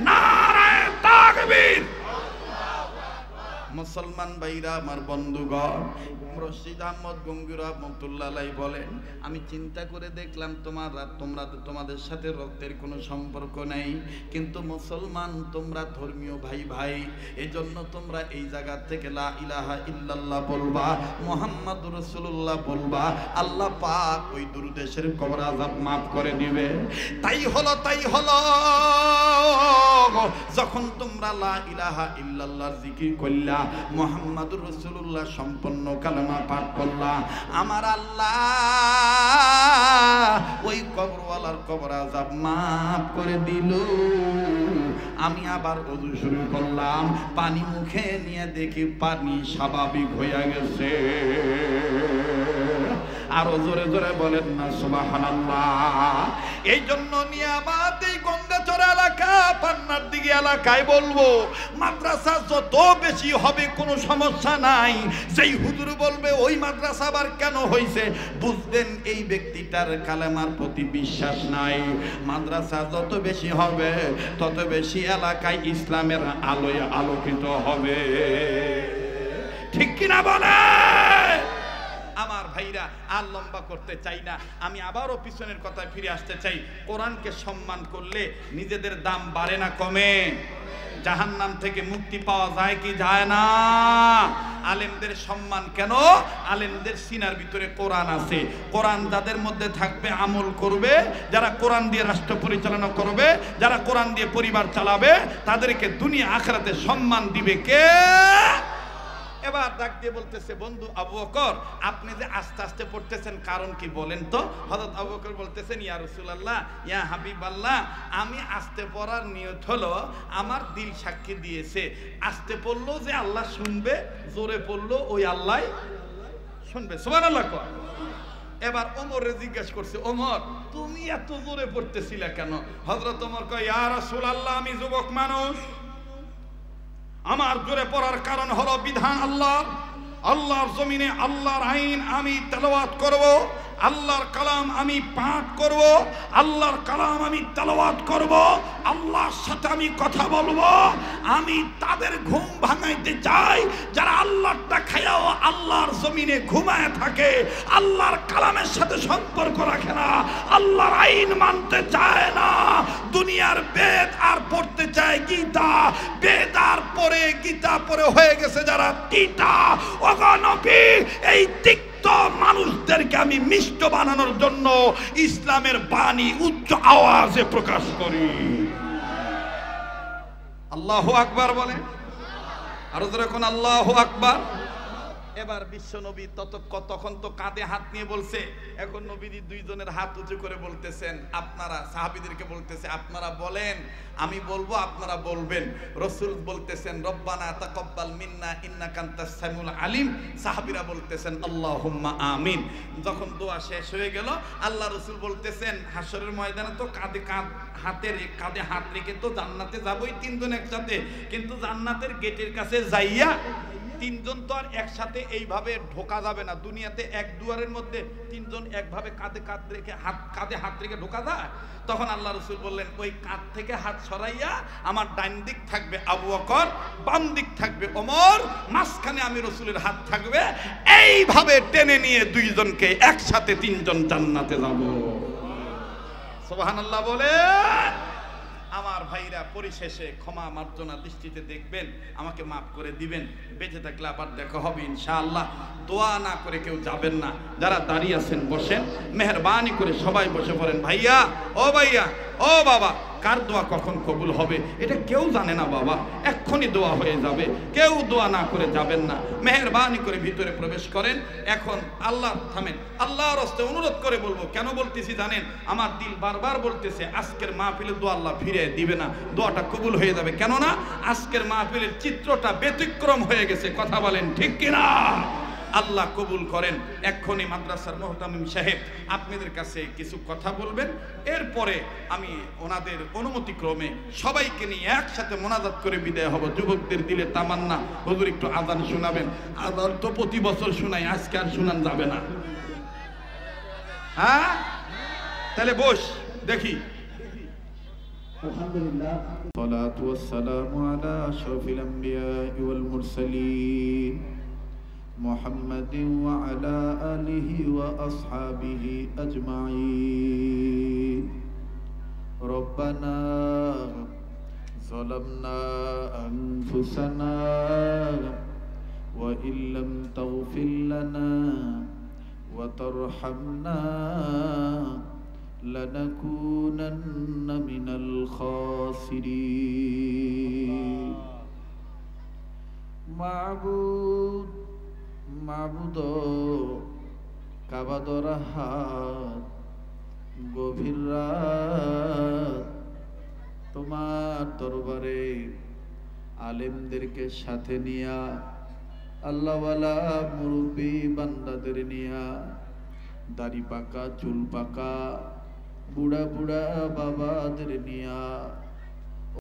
নারায়ে তাকবীর। মুসলমান ভাইরা আমার বন্ধুগণ, রশিদ আহমদ গঙ্গি রহমতুল্লাহ বলেন, আমি চিন্তা করে দেখলাম তোমাদের সাথে রক্তের কোনো সম্পর্ক নেই, কিন্তু মুসলমান তোমরা ধর্মীয় ভাই ভাই, এই জন্য তোমরা এই জায়গা থেকে লা ইলাহা ইল্লাল্লাহ বলবা, মুহাম্মাদুর রাসূলুল্লাহ বলবা, আল্লাহ পাক ওই দুরুদেশের কবর আযাব মাফ করে দিবে। তাই হলো যখন তোমরা লা ইলাহা ইল্লাল্লাহর জিকির করলা, মুহাম্মাদুর রাসূলুল্লাহ সম্পন্ন কালেমা পাঠ করলা, আমার আল্লাহ ওই কবরওয়ালার কবর আযাব মাফ করে দিল। আমি আবার ওযু শুরু করলাম, পানি মুখে নিয়ে দেখি পানি স্বাভাবিক হয়ে গেছে। আরো জোরে জোরে বলেন না সুবহানাল্লাহ। এই জন্য নিয়ামত এই গঙ্গাচড়া এলাকা, পান্নার দিকে এলাকায় বলবো, মাদ্রাসা যত বেশি হবে কোনো সমস্যা নাই। যেই হুজুর বলবে ওই মাদ্রাসা আবার কেন হয়েছে, বুঝবেন এই ব্যক্তিটার কালেমার প্রতি বিশ্বাস নাই। মাদ্রাসা যত বেশি হবে তত বেশি এলাকায় ইসলামের আলোয় আলোকিত হবে। ঠিক কিনা বলে? আমার ভাইরা, আর লম্বা করতে চাই না, আমি আবারও পিছনের কথায় ফিরে আসতে চাই। কোরআনকে সম্মান করলে নিজেদের দাম বাড়ে না কমে? জাহান্নাম থেকে মুক্তি পাওয়া যায় কি যায় না? আলেমদের সম্মান কেন? আলেমদের সিনার ভিতরে কোরআন আছে। কোরআন যাদের মধ্যে থাকবে আমল করবে, যারা কোরআন দিয়ে রাষ্ট্র পরিচালনা করবে, যারা কোরআন দিয়ে পরিবার চালাবে, তাদেরকে দুনিয়া আখিরাতে সম্মান দিবে কে? এবার ডাক দিয়ে বলতেছে, বন্ধু আবু বকর, আপনি যে আস্তে আস্তে পড়তেছেন কারণ কি বলেন তো? হযরত আবু বকর বলতেছেন, ইয়া রাসূলুল্লাহ, ইয়া হাবিবাল্লাহ, আমি আস্তে পড়ার নিয়ত হলো, আমার দিল সাক্ষী দিয়েছে আস্তে পড়লো যে আল্লাহ শুনবে, জোরে পড়লো ওই আল্লাহ শুনবে। সুবহানাল্লাহ কর। এবার ওমরে জিজ্ঞাসা করছে, ওমর তুমি এত জোরে পড়তেছিলা কেন? হযরত ওমর কয়, ইয়া রাসূলুল্লাহ, আমি যুবক মানুষ, আমার জোরে পড়ার কারণ হলো বিধান আল্লাহর জমিনে আল্লাহর আইন আমি তেলাওয়াত করব, আল্লাহর কালাম আমি পাঠ করব, আল্লাহর কালাম আমি তেলাওয়াত করব, আল্লাহর সাথে আমি কথা বলবো। আমি তাদের ঘুম ভাঙাইতে চাই যারা আল্লাহটা খায়াও আল্লাহর জমিনে ঘুমায় থাকে, আল্লাহর কালামের সাথে সম্পর্ক রাখে না, আল্লাহর আইন মানতে চায় না, দুনিয়ার বেদ আর পড়তে চায় গীতা, বেদ আর পড়ে গীতা পড়ে হয়ে গেছে যারা তিতা। ওগো নবী, এই তিক্ত মানুষদেরকে আমি মিষ্ট বানানোর জন্য ইসলামের বাণী উচ্চ আওয়াজে প্রকাশ করি। আল্লাহু আকবার বলে, আরো জোরে কোন আল্লাহু আকবার। এবার বিশ্ব নবী তখন তো কাঁধে হাত নিয়ে বলছে, এখন নবীজি দুইজনের হাত উঁচু করে বলতেছেন, আপনারা সাহাবীদেরকে বলতেছে আপনারা বলেন, আমি বলবো আপনারা বলবেন। রাসূল বলতেছেন রব্বানা তাকাব্বাল মিন্না ইন্নাকা আনতাস সামিউল আলিম, সাহাবীরা বলতেছেন আল্লাহুম্মা আমিন। যখন দোয়া শেষ হয়ে গেল, আল্লাহ রাসূল বলতেছেন হাশরের ময়দানে তো কাঁধে হাত রেখে তো জান্নাতে যাবই তিনজন একসাথে, কিন্তু জান্নাতের গেটের কাছে যাইয়া তিনজন তো আর একসাথে এইভাবে ঢোকা যাবে না। দুনিয়াতে এক দুয়ারের মধ্যে তিনজন একভাবে কাঁধে হাত রেখে ঢোকা যায়। তখন আল্লাহ রাসূল বললেন, ওই কাঁধ থেকে হাত সরাইয়া আমার ডান দিক থাকবে আবু বকর, বাম দিক থাকবে ওমর, মাঝখানে আমি রাসূলের হাত থাকবে। এইভাবে টেনে নিয়ে দুইজনকে একসাথে তিনজন জান্নাতে যাব। সুবহানাল্লাহ বলে। আমার ভাইরা, পরিশেষে ক্ষমা মার্জনা দৃষ্টিতে দেখবেন, আমাকে মাফ করে দিবেন। বেঁচে থাকলে আবার দেখা হবে ইনশাআল্লাহ। দোয়া না করে কেউ যাবেন না। যারা দাঁড়িয়ে আছেন বসেন, মেহরবানি করে সবাই বসে পড়েন। ভাইয়া, ও ভাইয়া, ও বাবা, কার দোয়া কখন কবুল হবে এটা কেউ জানে না বাবা, এক্ষুনি দোয়া হয়ে যাবে। কেউ দোয়া না করে যাবেন না, মেহরবানি করে ভিতরে প্রবেশ করেন। এখন আল্লাহ থামেন, আল্লাহর হস্তে অনুরোধ করে বলবো। কেন বলতেছি জানেন? আমার দিল বারবার বলতেছে আজকের মাহফিলে দোয়া আল্লাহ ফিরে দিবে না, দোয়াটা কবুল হয়ে যাবে। কেননা আজকের মাহফিলের চিত্রটা ব্যতিক্রম হয়ে গেছে। কথা বলেন ঠিক কিনা? আল্লাহ কবুল করেন। এক্ষুনি মাদ্রাসার মুহতামিম সাহেব আপনাদের কাছে কিছু কথা বলবেন, এরপরে আমি ওনাদের অনুমতি ক্রমে সবাইকে নিয়ে একসাথে মোনাজাত করে বিদায় হব। যুবকদের দিলে তামান্না, হুজুর একটু আযান শোনাবেন। আযান তো প্রতি বছর শোনাই, আজকে আর শোনান যাবে না। হ্যাঁ, তাহলে বস দেখি। আলহামদুলিল্লাহ, সালাতু ওয়াসসালামু আলা আশরাফিল আমবিয়া ওয়াল মুরসালিন محمد وعلى آله وأصحابه أجمعين. ربنا ظلمنا أنفسنا وإن لم تغفر لنا وترحمنا لنكونن من الخاسرين. মাবুদ, কাবা ধরা হাত, গভীর রাত, তোমার দরবারে আলেমদেরকে সাথে নিয়া, আল্লাহওয়ালা মুরব্বী বান্দাদের নিয়া, দাড়ি পাকা চুল পাকা বুড়া বুড়া বাবাদের নিয়া